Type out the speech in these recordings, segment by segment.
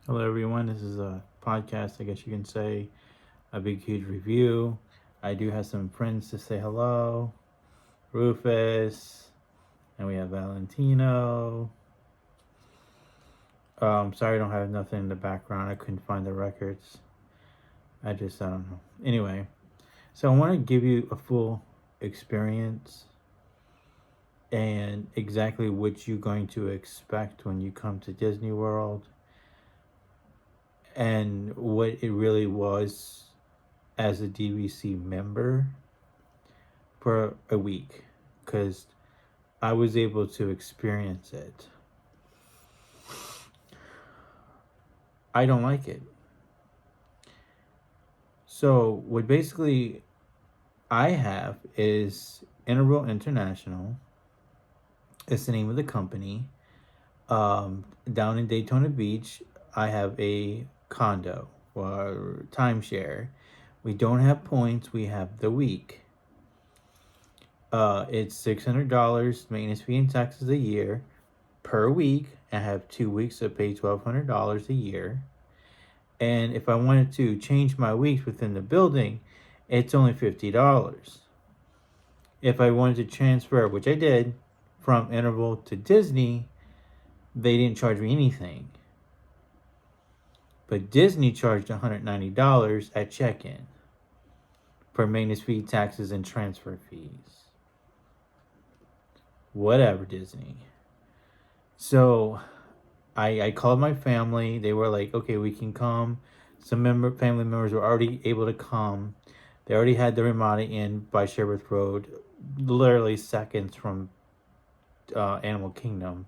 Hello, everyone. This is a podcast, I guess you can say, a big, huge review. I do have some friends to say hello. Rufus, and we have Valentino. Sorry, I don't have nothing in the background. I couldn't find the records. I don't know. Anyway, so I want to give you a full experience and exactly what you're going to expect when you come to Disney World and what it really was as a DVC member for a week because I was able to experience it. I don't like it. So, what basically I have is Interval International. It's the name of the company. Down in Daytona Beach, I have a condo or timeshare. We don't have points, we have the week. It's $600 maintenance fee and taxes a year per week. I have 2 weeks to pay $1,200 a year. And if I wanted to change my weeks within the building, it's only $50. If I wanted to transfer, which I did, from Interval to Disney, they didn't charge me anything. But Disney charged $190 at check-in for maintenance fee, taxes, and transfer fees. Whatever, Disney. So I called my family. They were like, okay, we can come. Some family members were already able to come. They already had the Ramada Inn by Sherwood Road, literally seconds from Animal Kingdom.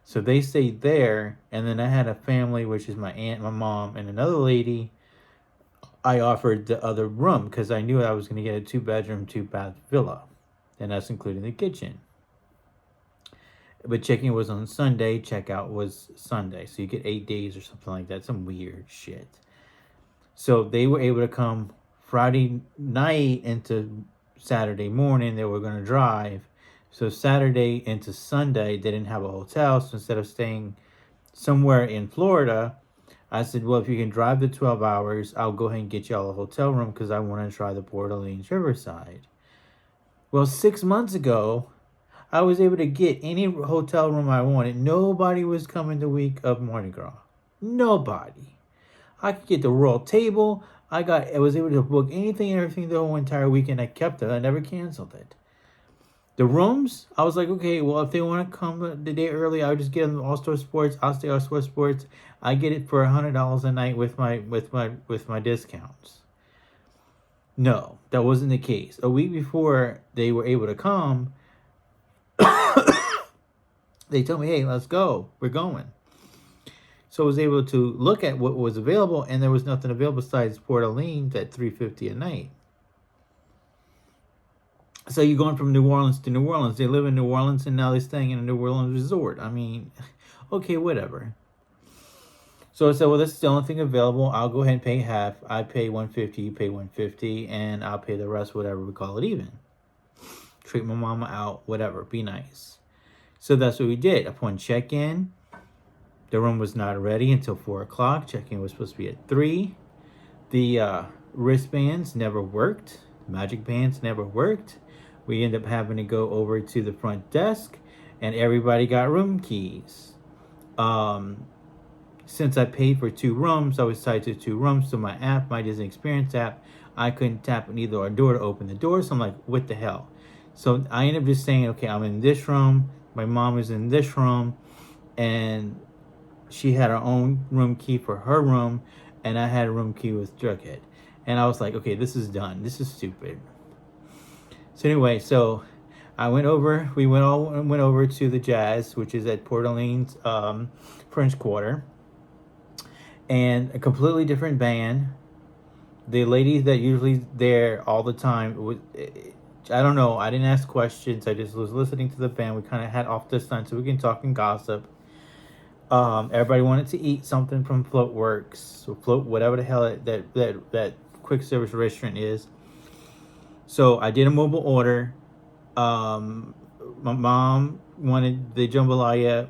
So they stayed there, and then I had a family, which is my aunt, my mom, and another lady. I offered the other room because I knew I was going to get a 2-bedroom, 2-bath villa, and that's including the kitchen. But check-in was on Sunday, checkout was Sunday. So you get 8 days or something like that. Some weird shit. So they were able to come Friday night into Saturday morning. They were going to drive. So Saturday into Sunday, they didn't have a hotel. So instead of staying somewhere in Florida, I said, well, if you can drive the 12 hours, I'll go ahead and get y'all a hotel room because I want to try the Port Orleans Riverside. Well, 6 months ago, I was able to get any hotel room I wanted. Nobody was coming the week of Mardi Gras. Nobody. I could get the Royal Table. I was able to book anything and everything the whole entire weekend. I kept it. I never canceled it. The rooms, I was like, okay, well, if they want to come the day early, I'll just get them All Star Sports. I'll stay All Star Sports. I get it for $100 a night with my discounts. No, that wasn't the case. A week before they were able to come, they told me, hey, let's go. We're going. So I was able to look at what was available, and there was nothing available besides Port Orleans at $350 a night. So you're going from New Orleans to New Orleans. They live in New Orleans, and now they're staying in a New Orleans resort. I mean, okay, whatever. So I said, well, this is the only thing available. I'll go ahead and pay half. I pay $150, you pay $150, and I'll pay the rest, whatever we call it even. Treat my mama out, whatever. Be nice. So that's what we did. Upon check-in, the room was not ready until 4 o'clock. Check-in was supposed to be at 3. The wristbands never worked. Magic bands never worked. We ended up having to go over to the front desk, and everybody got room keys. Since I paid for 2 rooms, I was tied to 2 rooms. So my app, my Disney Experience app, I couldn't tap on either door to open the door. So I'm like, what the hell? So I ended up just saying, okay, I'm in this room. My mom is in this room. And she had her own room key for her room. And I had a room key with Jughead. And I was like, okay, this is done. This is stupid. So anyway, so I went over. We went over to the Jazz, which is at Port Orleans French Quarter. And a completely different band. The lady that usually there all the time, I don't know. I didn't ask questions. I just was listening to the band. We kind of had off this time so we can talk and gossip. Everybody wanted to eat something from Floatworks, or Float, whatever the hell that quick service restaurant is. So I did a mobile order. My mom wanted the jambalaya,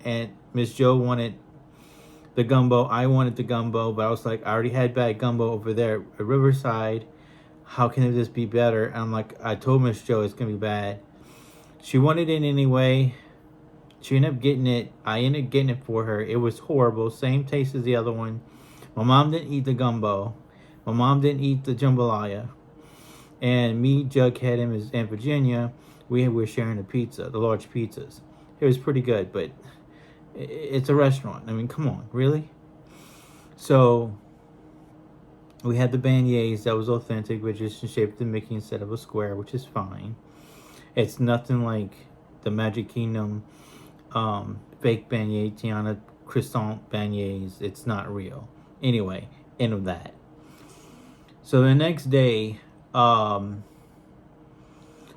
and Miss Jo wanted the gumbo. I wanted the gumbo, but I was like, I already had bad gumbo over there at Riverside. How can this be better? And I'm like, I told Miss Joe it's gonna be bad. She wanted it anyway. She ended up getting it. I ended up getting it for her. It was horrible. Same taste as the other one. My mom didn't eat the gumbo. My mom didn't eat the jambalaya. And me, Jughead, and Miss Aunt Virginia, we were sharing the pizza, the large pizzas. It was pretty good, but it's a restaurant. I mean, come on, really? So we had the beignets that was authentic, which is shaped in Mickey instead of a square, which is fine. It's nothing like the Magic Kingdom fake beignet, Tiana croissant beignets. It's not real. Anyway, end of that. So the next day,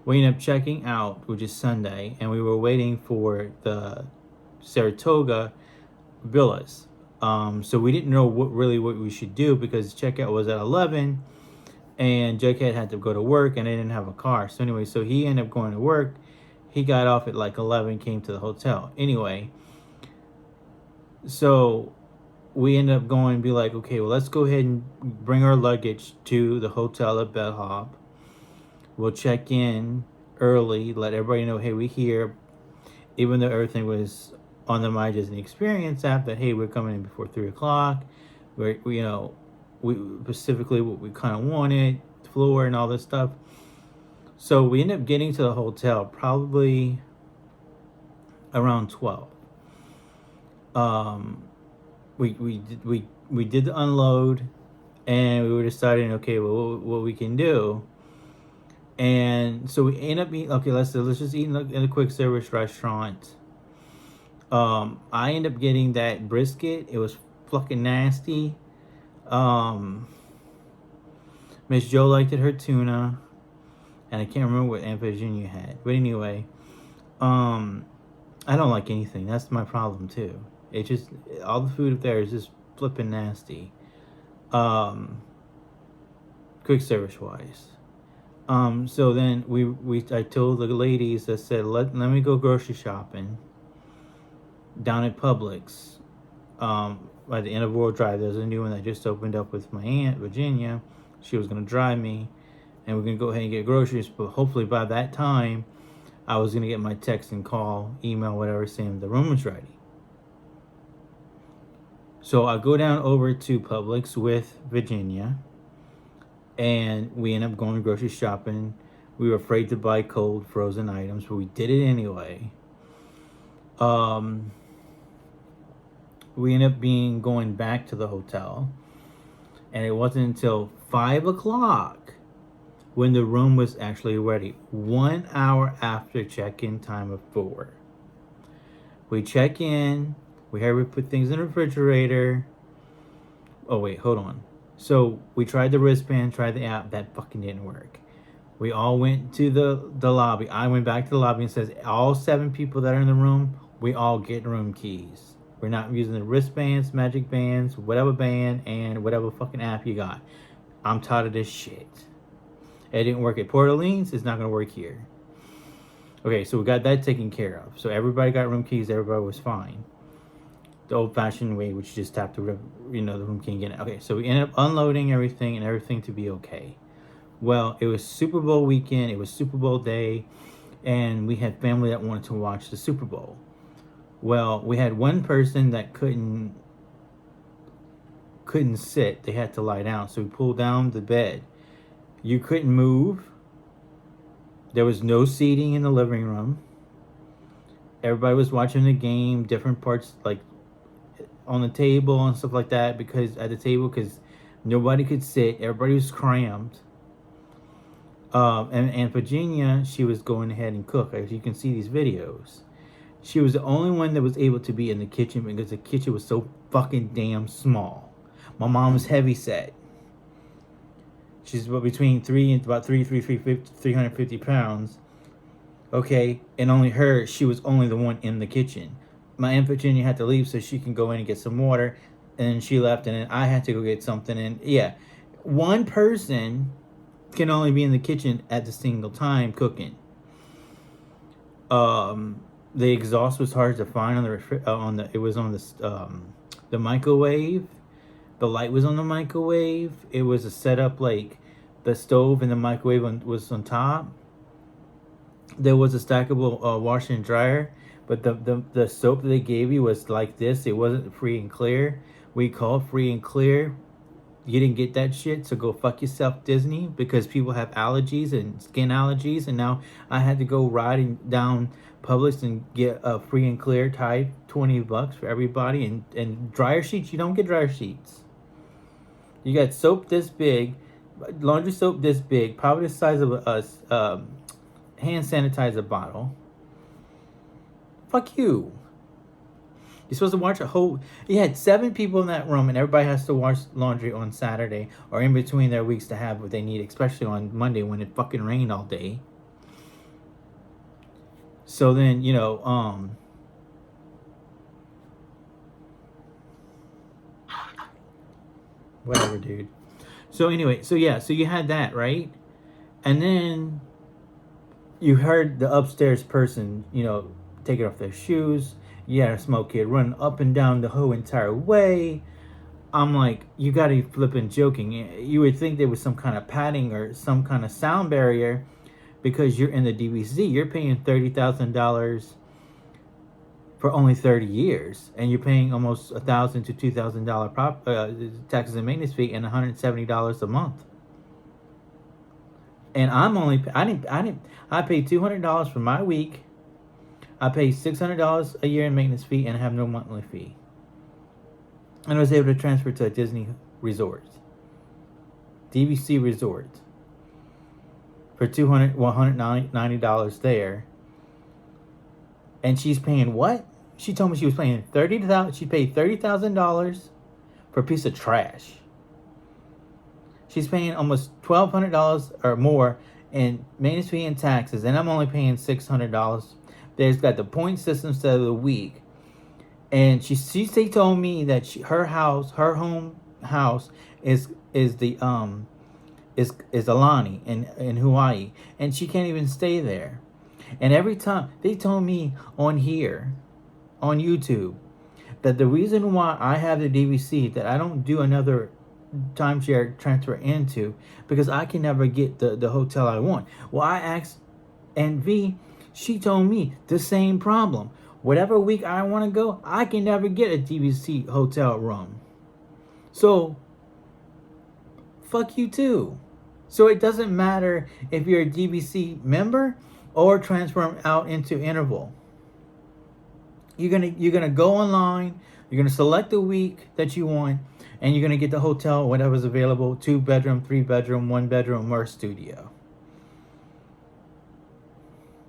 we ended up checking out, which is Sunday, and we were waiting for the Saratoga villas. So we didn't know what we should do because checkout was at 11, and Jughead had to go to work, and they didn't have a car. So anyway, so he ended up going to work. He got off at like 11, came to the hotel. Anyway, so we ended up going and be like, okay, well, let's go ahead and bring our luggage to the hotel at Bellhop. We'll check in early, let everybody know, hey, we're here. Even though everything was on the My Disney Experience app that, hey, we're coming in before 3 o'clock. We specifically what we kind of wanted, floor and all this stuff. So we ended up getting to the hotel probably around 12. We did the unload, and we were deciding, okay, well, what we can do. And so we ended up eating. Okay, let's just eat in a quick service restaurant. I ended up getting that brisket. It was fucking nasty. Miss Joe liked it, her tuna, and I can't remember what Aunt Virginia had. But anyway, I don't like anything. That's my problem too. It just, all the food up there is just flipping nasty. Quick service wise. So then I told the ladies, I said, let me go grocery shopping down at Publix. By the end of World Drive, there's a new one that just opened up with my Aunt Virginia. She was gonna drive me, and we're gonna go ahead and get groceries. But hopefully by that time, I was gonna get my text and call, email, whatever, saying the room was ready. So I go down over to Publix with Virginia, and we end up going grocery shopping. We were afraid to buy cold frozen items, but we did it anyway. We ended up going back to the hotel, and it wasn't until 5 o'clock when the room was actually ready. 1 hour after check-in time of 4. We check in. We put things in the refrigerator. Oh wait, hold on. So we tried the wristband, tried the app. That fucking didn't work. We all went to the lobby. I went back to the lobby and says, all 7 people that are in the room, we all get room keys. We're not using the wristbands, magic bands, whatever band, and whatever fucking app you got. I'm tired of this shit. It didn't work at Port Orleans. It's not going to work here. Okay, so we got that taken care of. So everybody got room keys. Everybody was fine. The old-fashioned way, which you just tap the room key and get it. Okay, so we ended up unloading everything and everything to be okay. Well, it was Super Bowl weekend. It was Super Bowl day, and we had family that wanted to watch the Super Bowl. Well, we had one person that couldn't sit. They had to lie down. So we pulled down the bed. You couldn't move. There was no seating in the living room. Everybody was watching the game, different parts, like on the table and stuff like that, because nobody could sit. Everybody was crammed. And Virginia, she was going ahead and cook. As you can see these videos. She was the only one that was able to be in the kitchen because the kitchen was so fucking damn small. My mom was heavy set. She's between 350 pounds. Okay, and she was only the one in the kitchen. My Aunt Virginia had to leave so she can go in and get some water, and she left, and then I had to go get something. And yeah, one person can only be in the kitchen at the single time cooking. The exhaust was hard to find it was on the the microwave. The light was on the microwave. It was a setup like the stove and the microwave was on top. There was a stackable washer and dryer, but the soap that they gave you was like this. It wasn't free and clear. We called free and clear. You didn't get that shit, so go fuck yourself, Disney, because people have allergies and skin allergies, and now I had to go riding down Publix and get a free and clear type, $20 for everybody, and dryer sheets. You don't get dryer sheets. You got soap this big, laundry soap this big, probably the size of a hand sanitizer bottle. Fuck you. You're supposed to watch a whole... You had 7 people in that room, and everybody has to wash laundry on Saturday or in between their weeks to have what they need, especially on Monday when it fucking rained all day. So then, you know, whatever, dude. So anyway, so yeah, so you had that, right? And then you heard the upstairs person, you know, taking off their shoes. You had a small kid running up and down the whole entire way. I'm like, you gotta be flipping joking. You would think there was some kind of padding or some kind of sound barrier because you're in the DVC. You're paying $30,000 for only 30 years, and you're paying almost $1,000 to $2,000 taxes and maintenance fee and $170 a month. And I paid $200 for my week. I pay $600 a year in maintenance fee and I have no monthly fee. And I was able to transfer to a Disney resort, DVC resort, for $190 there. And she's paying what? She told me she was paying $30,000. She paid $30,000 for a piece of trash. She's paying almost $1,200 or more in maintenance fee and taxes, and I'm only paying $600. There's got the point system instead of the week, and she told me that her home house is Alani in Hawaii, and she can't even stay there. And every time they told me on here, on YouTube, that the reason why I have the DVC, that I don't do another timeshare transfer into, because I can never get the hotel I want. Well, I asked, and V, she told me the same problem. Whatever week I want to go, I can never get a DVC hotel room. So, fuck you too. So it doesn't matter if you're a DVC member or transfer out into Interval. You're gonna go online. You're gonna select the week that you want, and you're gonna get the hotel, whatever's available: 2-bedroom, 3-bedroom, 1-bedroom, or studio.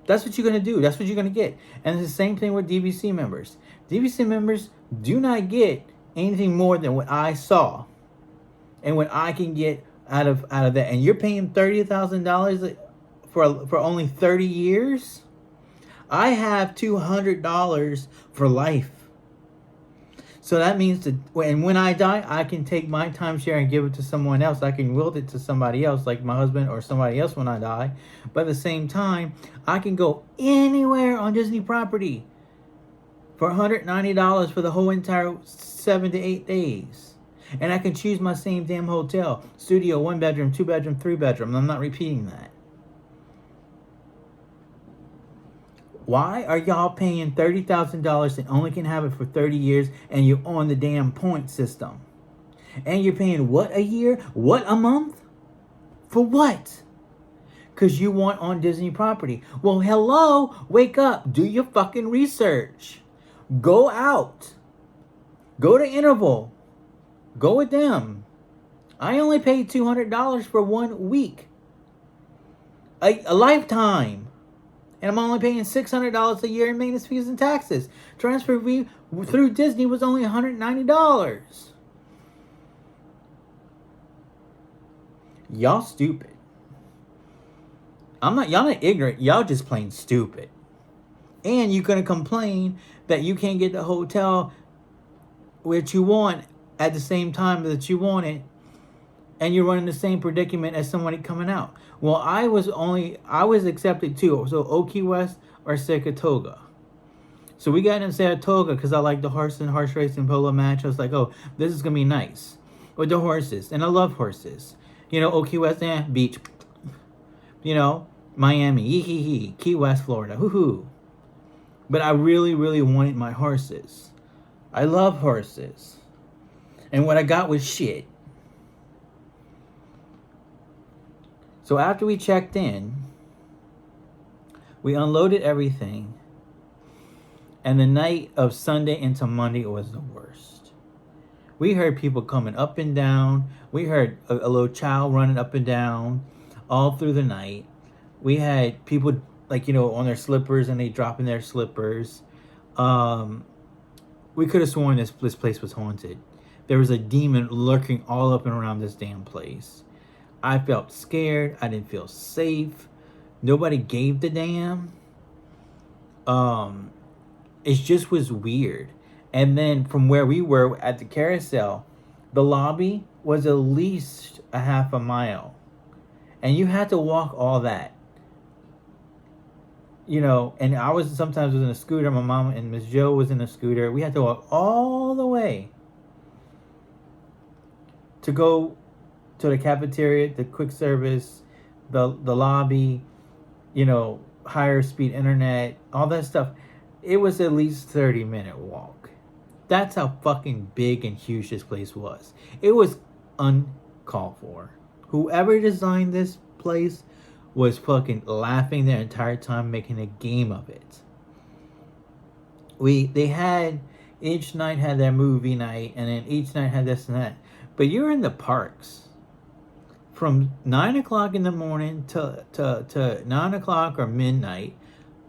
That's what you're gonna do. That's what you're gonna get. And it's the same thing with DVC members. DVC members do not get anything more than what I saw and what I can get out of that. And you're paying $30,000 for only 30 years. I have $200 for life. So that means that when I die, I can take my timeshare and give it to someone else. I can will it to somebody else, like my husband or somebody else when I die. But at the same time, I can go anywhere on Disney property for $190 for the whole entire 7 to 8 days. And I can choose my same damn hotel. Studio, 1-bedroom, 2-bedroom, 3-bedroom. I'm not repeating that. Why are y'all paying $30,000 and only can have it for 30 years, and you're on the damn point system? And you're paying what a year? What a month? For what? Because you want on Disney property. Well, hello, wake up. Do your fucking research. Go out. Go to Interval. Go with them. I only paid $200 for 1 week. A lifetime. And I'm only paying $600 a year in maintenance fees and taxes. Transfer fee through Disney was only $190. Y'all stupid. Y'all not ignorant. Y'all just plain stupid. And you're going to complain that you can't get the hotel which you want at the same time that you want it. And you're running the same predicament as somebody coming out. Well, I was accepted too. So Oki West or Saratoga. So we got in Saratoga because I like the horse racing polo match. I was like, oh, this is gonna be nice with the horses, and I love horses. You know, Key West Beach. You know, Miami, yee hee hee, Key West, Florida, hoo hoo. But I really, really wanted my horses. I love horses, and what I got was shit. So after we checked in, we unloaded everything. And the night of Sunday into Monday was the worst. We heard people coming up and down. We heard a little child running up and down all through the night. We had people, like, you know, on their slippers and they dropping their slippers. We could have sworn this place was haunted. There was a demon lurking all up and around this damn place. I felt scared. I didn't feel safe. Nobody gave the damn. It just was weird. And then from where we were at the carousel, the lobby was at least a half a mile. And you had to walk all that. You know, and I was sometimes in a scooter. My mom and Miss Jo was in a scooter. We had to walk all the way to go to the cafeteria, the quick service, the lobby, you know, higher speed internet, all that stuff. It was at least 30-minute walk. That's how fucking big and huge this place was. It was uncalled for. Whoever designed this place was fucking laughing their entire time, making a game of it. They had, each night had their movie night, and then each night had this and that. But you're in the parks from 9 o'clock in the morning to 9 o'clock or midnight.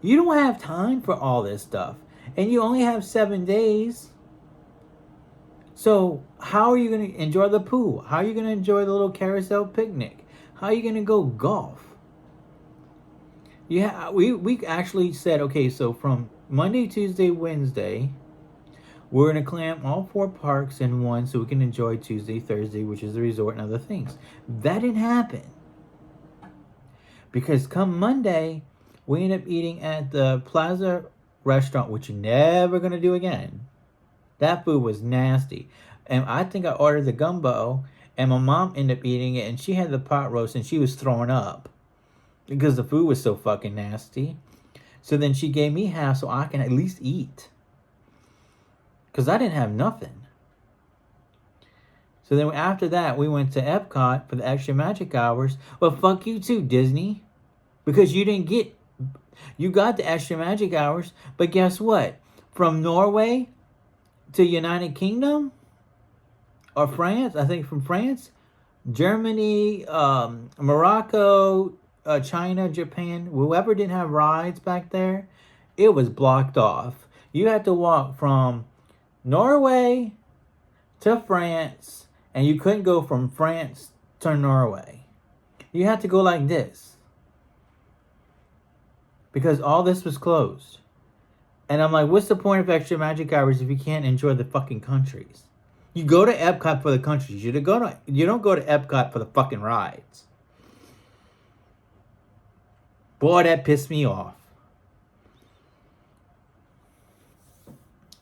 You don't have time for all this stuff. And you only have 7 days. So how are you going to enjoy the pool? How are you going to enjoy the little carousel picnic? How are you going to go golf? Yeah, we actually said, okay, so from Monday, Tuesday, Wednesday, we're going to clam all 4 parks in one so we can enjoy Tuesday, Thursday, which is the resort and other things. That didn't happen. Because come Monday, we end up eating at the Plaza restaurant, which you're never going to do again. That food was nasty. And I think I ordered the gumbo, and my mom ended up eating it, and she had the pot roast, and she was throwing up because the food was so fucking nasty. So then she gave me half so I can at least eat, because I didn't have nothing. So then after that, we went to Epcot for the extra magic hours. Well, fuck you too, Disney, because you got the extra magic hours, but guess what? From Norway to United Kingdom or France, I think from France, Germany, Morocco, China, Japan, whoever didn't have rides back there, it was blocked off. You had to walk from Norway to France, and you couldn't go from France to Norway. You had to go like this, because all this was closed. And I'm like, what's the point of extra magic hours if you can't enjoy the fucking countries? You go to Epcot for the countries. You don't go to Epcot for the fucking rides. Boy, that pissed me off.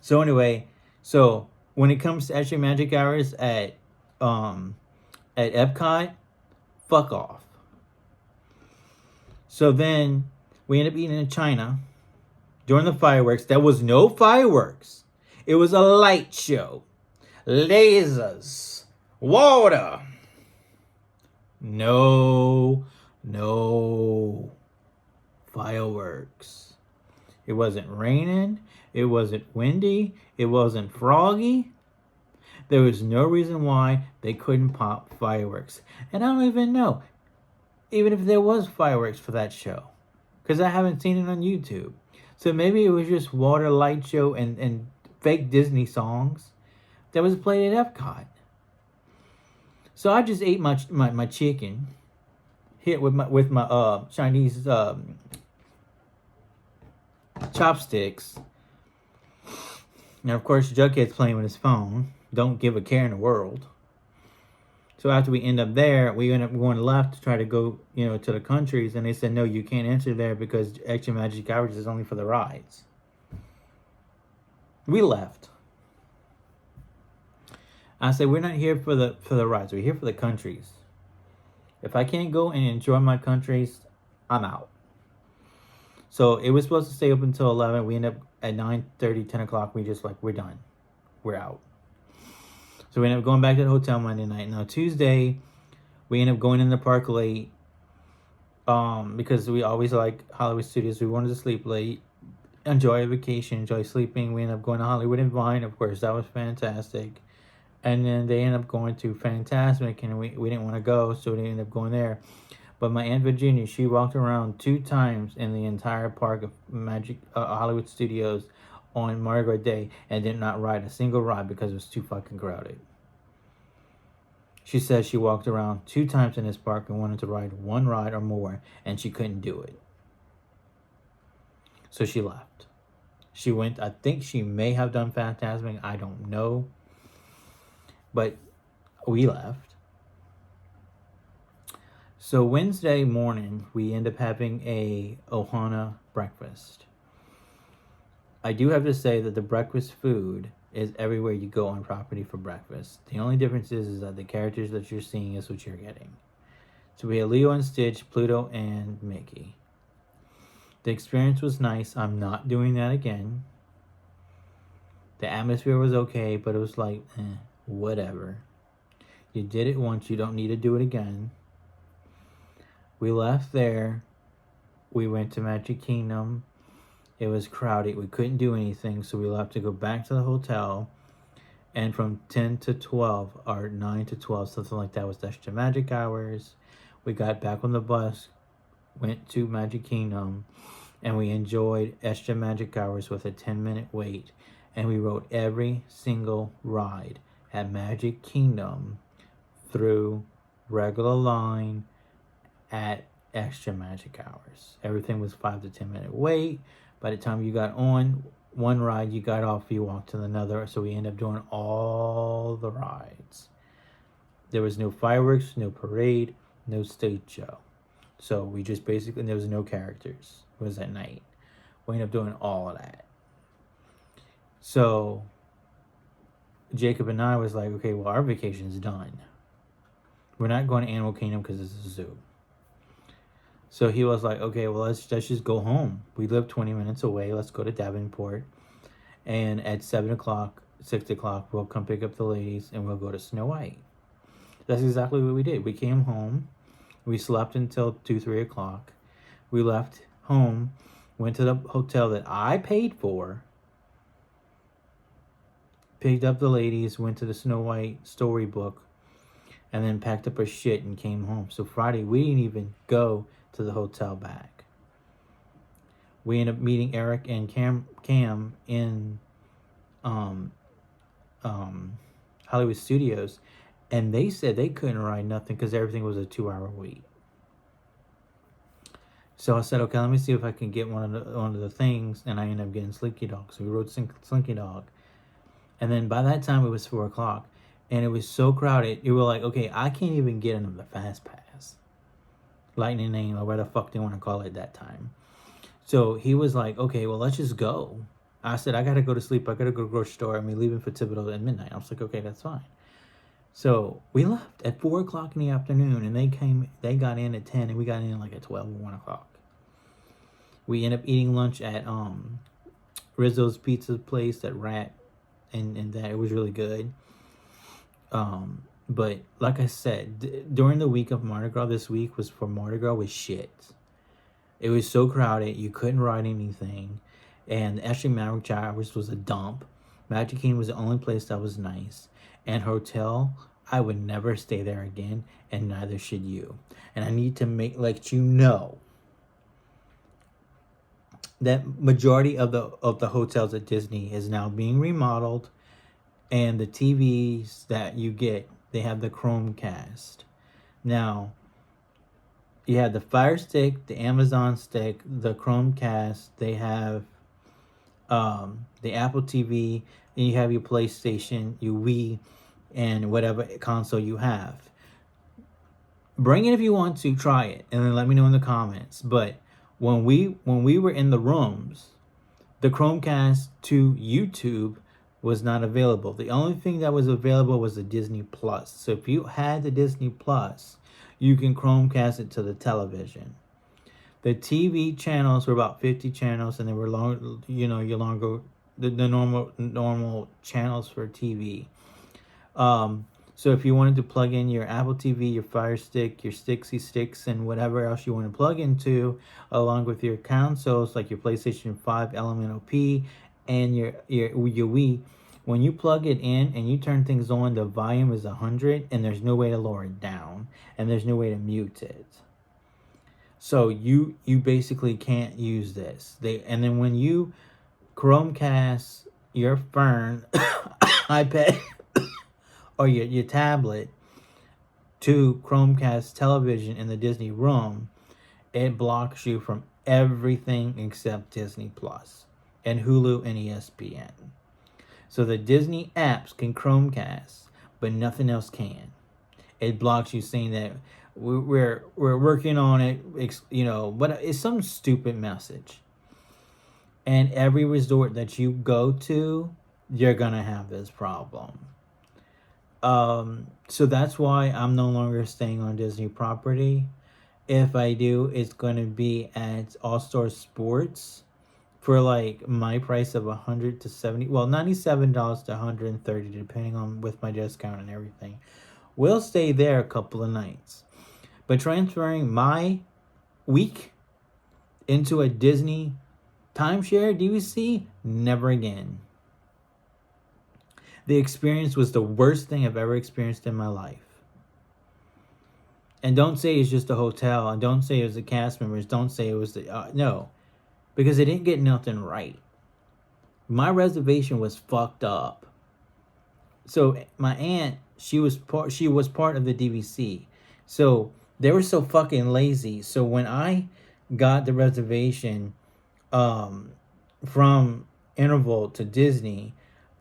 So anyway, so when it comes to extra magic hours at Epcot, fuck off. So then we end up eating in China during the fireworks. There was no fireworks. It was a light show. Lasers. Water. No fireworks. It wasn't raining. It wasn't windy. It wasn't froggy. There was no reason why they couldn't pop fireworks. And I don't even know, even if there was fireworks for that show, because I haven't seen it on YouTube. So maybe it was just water, light show, and fake Disney songs that was played at Epcot. So I just ate my chicken, hit with my Chinese chopsticks. Now, of course, Jughead's playing with his phone. Don't give a care in the world. So after we end up there, we end up going left to try to go, to the countries. And they said, no, you can't enter there because extra magic hours is only for the rides. We left. I said, we're not here for the rides. We're here for the countries. If I can't go and enjoy my countries, I'm out. So it was supposed to stay open until 11. We end up at 9:30, 10 o'clock. We just like, we're done. We're out. So we end up going back to the hotel Monday night. Now Tuesday, we end up going in the park late. Because we always like Hollywood Studios. We wanted to sleep late, enjoy a vacation, enjoy sleeping. We ended up going to Hollywood and Vine, of course. That was fantastic. And then they ended up going to Fantasmic, and we didn't want to go, so we ended up going there. But my Aunt Virginia, she walked around 2 times in the entire park of Hollywood Studios on Mardi Gras Day and did not ride a single ride because it was too fucking crowded. She said she walked around 2 times in this park and wanted to ride 1 ride or more, and she couldn't do it. So she left. She went, I think she may have done Fantasmic, I don't know. But we left. So Wednesday morning, we end up having a Ohana breakfast. I do have to say that the breakfast food is everywhere you go on property for breakfast. The only difference is that the characters that you're seeing is what you're getting. So we had Leo and Stitch, Pluto, and Mickey. The experience was nice. I'm not doing that again. The atmosphere was okay, but it was like, whatever. You did it once, you don't need to do it again. We left there. We went to Magic Kingdom. It was crowded. We couldn't do anything, so we left to go back to the hotel. And from 10 to 12, or 9 to 12, something like that, was extra magic hours. We got back on the bus, went to Magic Kingdom, and we enjoyed extra magic hours with a 10-minute wait. And we rode every single ride at Magic Kingdom through regular line at extra magic hours. Everything was 5 to 10 minute wait. By the time you got on one ride, you got off, you walked to another. So we ended up doing all the rides. There was no fireworks, no parade, no stage show. So we just basically, there was no characters. It was at night. We ended up doing all of that. So Jacob and I was like, okay, well, our vacation's done. We're not going to Animal Kingdom because it's a zoo. So he was like, okay, well, let's just go home. We live 20 minutes away. Let's go to Davenport. And at 7 o'clock, 6 o'clock, we'll come pick up the ladies and we'll go to Snow White. That's exactly what we did. We came home. We slept until 2, 3 o'clock. We left home, went to the hotel that I paid for, picked up the ladies, went to the Snow White storybook, and then packed up our shit and came home. So Friday, we didn't even go to the hotel back. We ended up meeting Eric and Cam in Hollywood Studios, and they said they couldn't ride nothing because everything was a 2-hour wait. So I said, okay, let me see if I can get one of the things, and I ended up getting Slinky Dog. So we rode Slinky Dog. And then by that time, it was 4 o'clock. And it was so crowded, you were like, okay, I can't even get into the Fast Pass. Lightning Lane, or whatever the fuck they want to call it that time. So he was like, okay, well, let's just go. I said, I got to go to sleep. I got to go to the grocery store. And we're leaving for Thibodeau at midnight. I was like, okay, that's fine. So we left at 4 o'clock in the afternoon. And they got in at 10. And we got in like at 12 or 1 o'clock. We ended up eating lunch at Rizzo's Pizza place at Rat. And that it was really good. But like I said, during the week of Mardi Gras, this week was for Mardi Gras was shit. It was so crowded, you couldn't ride anything. And actually Magic Hours was a dump. Magic Kingdom was the only place that was nice. And hotel, I would never stay there again, and neither should you. And I need to let you know that majority of the hotels at Disney is now being remodeled. And the TVs that you get, they have the Chromecast. Now, you have the Fire Stick, the Amazon Stick, the Chromecast. They have the Apple TV, and you have your PlayStation, your Wii, and whatever console you have. Bring it if you want to, try it, and then let me know in the comments. But when we were in the rooms, The Chromecast to YouTube was not available. The only thing that was available was the Disney Plus. So if you had the Disney Plus, you can Chromecast it to the television. The TV channels were about 50 channels, and they were long, your longer the normal channels for TV. So if you wanted to plug in your Apple TV, your Fire Stick, your Stixy Sticks, and whatever else you want to plug into, along with your consoles like your PlayStation 5 Elemental P and your Wii, when you plug it in and you turn things on, the volume is 100, and there's no way to lower it down, and there's no way to mute it. So you basically can't use this. And then when you Chromecast your phone, iPad, or your tablet to Chromecast television in the Disney room, it blocks you from everything except Disney Plus and Hulu and ESPN. So the Disney apps can Chromecast, but nothing else can. It blocks you, saying that we're working on it, but it's some stupid message. And every resort that you go to, you're gonna have this problem. So that's why I'm no longer staying on Disney property. If I do, it's gonna be at All Star Sports for like my price of $100 to $70, well, $97 to $130, depending on with my discount and everything. We'll stay there a couple of nights. But transferring my week into a Disney timeshare DVC, never again. The experience was the worst thing I've ever experienced in my life. And don't say it's just a hotel, and don't say it was the cast members, don't say it was the no, because they didn't get nothing right. My reservation was fucked up. So my aunt, she was part of the DVC. So they were so fucking lazy. So when I got the reservation from Interval to Disney,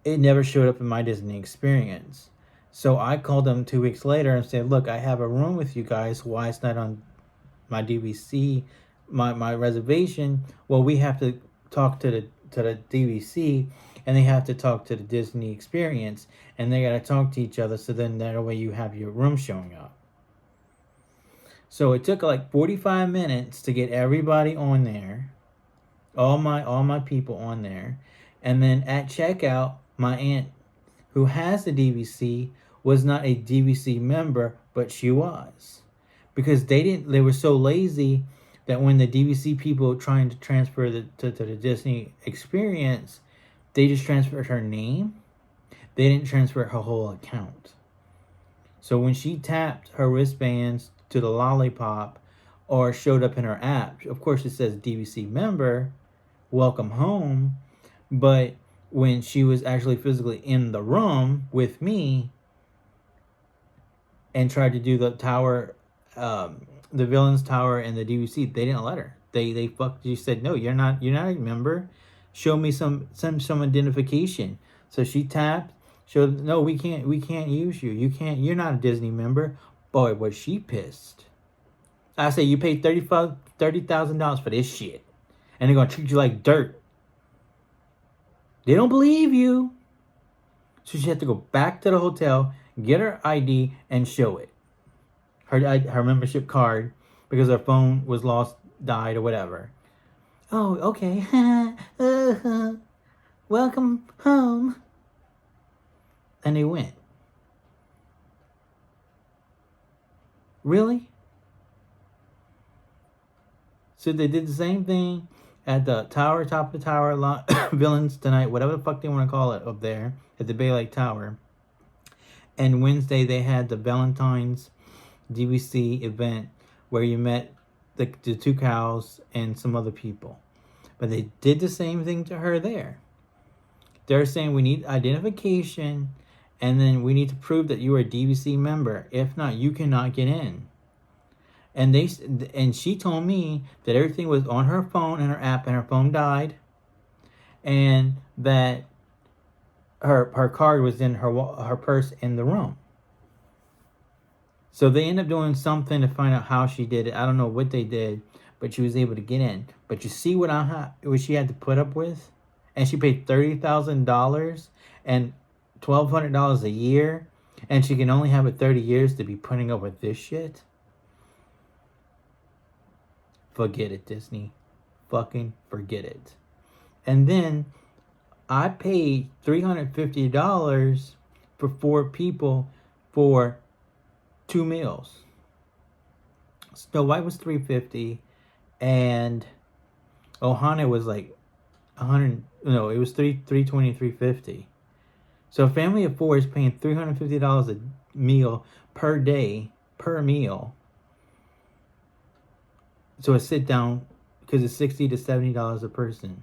it never showed up in my Disney experience. So I called them 2 weeks later and said, look, I have a room with you guys. Why it's not on my DVC, my reservation? Well, we have to talk to the DVC, and they have to talk to the Disney experience, and they got to talk to each other, so then that way you have your room showing up. So it took like 45 minutes to get everybody on there, all my people on there, and then at checkout, my aunt, who has the DVC, was not a DVC member, but she was, because they were so lazy that when the DVC people trying to transfer to the Disney experience, they just transferred her name. They didn't transfer her whole account. So when she tapped her wristbands to the lollipop or showed up in her app, of course it says DVC member, welcome home. But when she was actually physically in the room with me and tried to do the tower, the villain's tower and the DVC, they didn't let her. They fucked. You said, no, you're not a member. Show me some identification. So she tapped. Showed, no, we can't use you. You're not a Disney member. Boy, was she pissed. I say, you paid $30,000 for this shit, and they're gonna treat you like dirt. They don't believe you. So she had to go back to the hotel, get her ID, and show it. Her membership card, because her phone was lost, died, or whatever. Oh, okay. Welcome home. And they went. Really? So they did the same thing at the tower, top of the tower, Villains Tonight, whatever the fuck they want to call it up there, at the Bay Lake Tower. And Wednesday they had the Valentine's DVC event where you met the two cows and some other people. But they did the same thing to her there. They're saying we need identification, and then we need to prove that you are a DVC member. If not, you cannot get in. And she told me that everything was on her phone and her app, and her phone died, and that her card was in her purse in the room. So they end up doing something to find out how she did it. I don't know what they did, but she was able to get in. But you see what she had to put up with? and she paid $30,000 and $1,200 a year, and she can only have it 30 years to be putting up with this shit? Forget it, Disney. Fucking forget it. And then I paid $350 for 4 people for 2 meals. Snow White was $350, and Ohana was like 100. No, it was 320, $350. So a family of 4 is paying $350 a meal per day per meal. So a sit down, because it's $60 to $70 a person.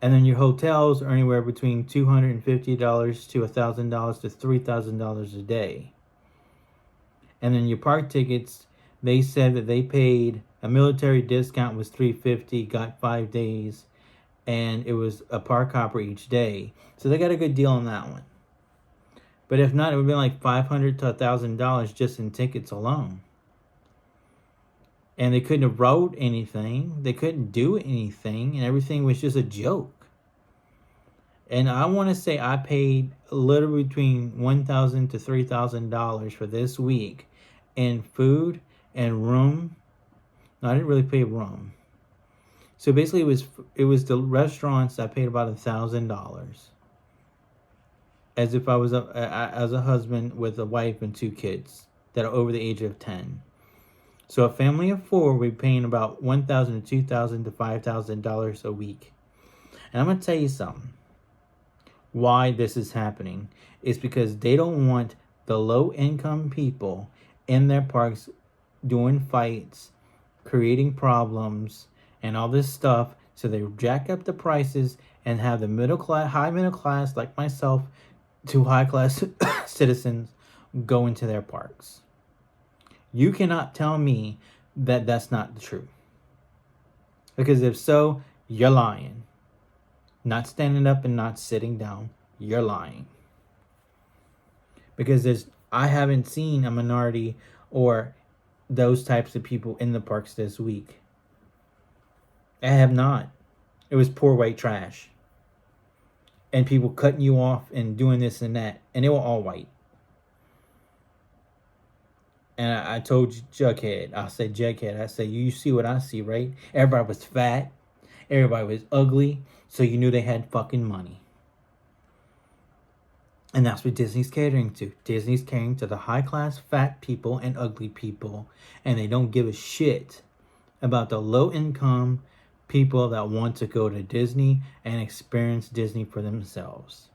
And then your hotels are anywhere between $250 to $1,000 to $3,000 a day. And then your park tickets, they said that they paid a military discount was $350, got 5 days, and it was a park hopper each day. So they got a good deal on that one. But if not, it would be like $500 to $1,000 just in tickets alone. And they couldn't have wrote anything. They couldn't do anything. And everything was just a joke. And I want to say I paid literally between $1,000 to $3,000 for this week in food and room. No, I didn't really pay room. So basically it was the restaurants I paid about $1,000. As if I was as a husband with a wife and 2 kids that are over the age of 10. So a family of 4 we're paying about $1,000 to $2,000 to $5,000 a week. And I'm gonna tell you something. Why this is happening is because they don't want the low income people in their parks doing fights, creating problems, and all this stuff. So they jack up the prices and have the middle class, high middle class like myself, to high class citizens go into their parks. You cannot tell me that that's not the truth. Because if so, you're lying. Not standing up and not sitting down, you're lying. Because I haven't seen a minority or those types of people in the parks this week. I have not. It was poor white trash. And people cutting you off and doing this and that. And they were all white. And I told Jughead, I said, you see what I see, right? Everybody was fat. Everybody was ugly. So you knew they had fucking money. And that's what Disney's catering to. Disney's catering to the high-class fat people and ugly people. And they don't give a shit about the low-income people that want to go to Disney and experience Disney for themselves.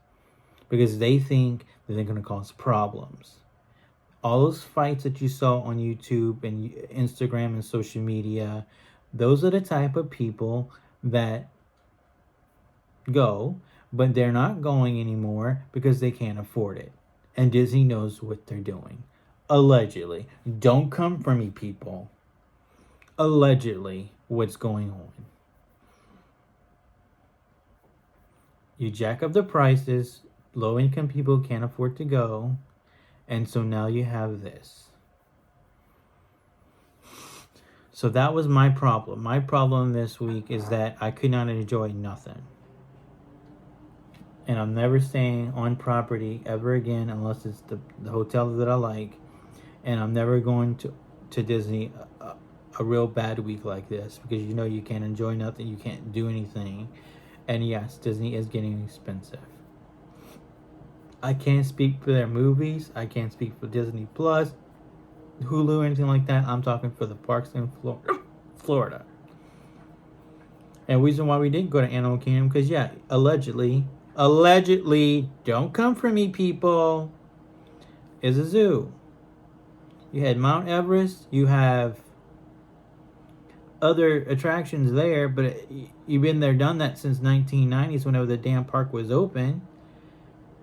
Because they think that they're going to cause problems. All those fights that you saw on YouTube and Instagram and social media, those are the type of people that go, but they're not going anymore because they can't afford it. And Disney knows what they're doing. Allegedly. Don't come for me, people. Allegedly, what's going on. You jack up the prices. Low-income people can't afford to go. And so now you have this. So that was my problem. My problem this week is that I could not enjoy nothing. And I'm never staying on property ever again unless it's the hotel that I like. And I'm never going to Disney a real bad week like this. Because you know you can't enjoy nothing. You can't do anything. And yes, Disney is getting expensive. I can't speak for their movies. I can't speak for Disney Plus, Hulu, anything like that. I'm talking for the parks in Florida. And the reason why we didn't go to Animal Kingdom, because yeah, allegedly, don't come for me, people, is a zoo. You had Mount Everest. You have other attractions there, but you've been there, done that since 1990s, whenever the damn park was open.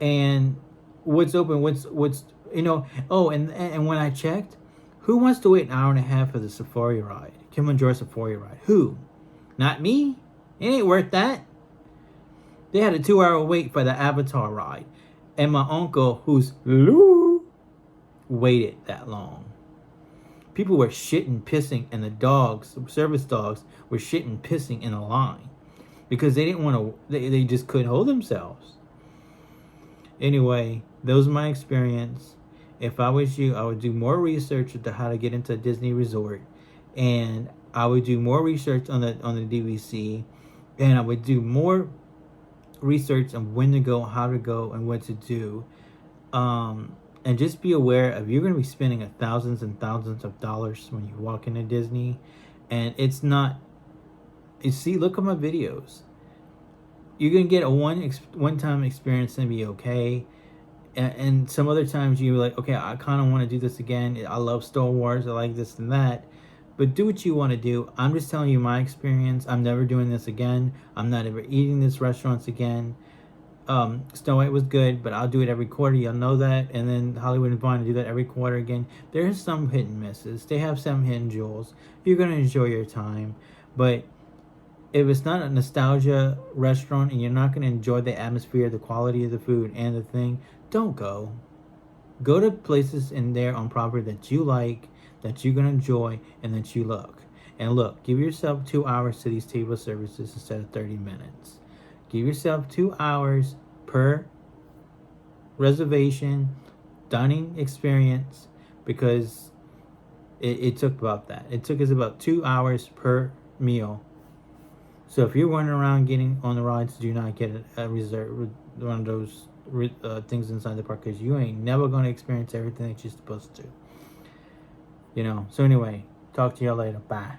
And what's open, what's you know, oh, and when I checked, who wants to wait an hour and a half for the safari ride? Kilimanjaro safari ride. Who? Not me. It ain't worth that. They had a 2-hour wait for the Avatar ride. And my uncle, who's Lou, waited that long. People were shitting, pissing, and the dogs, service dogs, were shitting, pissing in a line. because they didn't want to. They just couldn't hold themselves. Anyway, that was my experience. If I was you, I would do more research into how to get into a Disney resort, and I would do more research on the DVC, and I would do more research on when to go, how to go, and what to do. And just be aware of, you're going to be spending thousands and thousands of dollars when you walk into Disney, and it's not. You see, look at my videos. You're gonna get a one time experience and be okay. And some other times you're like, okay, I kind of want to do this again. I love Star Wars. I like this and that. But do what you want to do. I'm just telling you my experience. I'm never doing this again. I'm not ever eating this restaurants again. Snow White was good, but I'll do it every quarter. You'll know that. And then Hollywood and Vine, to do that every quarter again. There's some hit and misses. They have some hidden jewels. You're gonna enjoy your time, but if it's not a nostalgia restaurant and you're not going to enjoy the atmosphere, the quality of the food, and the thing, don't go. Go to places in there on property that you like, that you're going to enjoy, and that you look. And look, give yourself 2 hours to these table services instead of 30 minutes. Give yourself 2 hours per reservation, dining experience, because it took about that. It took us about 2 hours per meal. So if you're running around getting on the rides, do not get a reserve, one of those things inside the park, because you ain't never going to experience everything that you're supposed to. So anyway, talk to y'all later. Bye.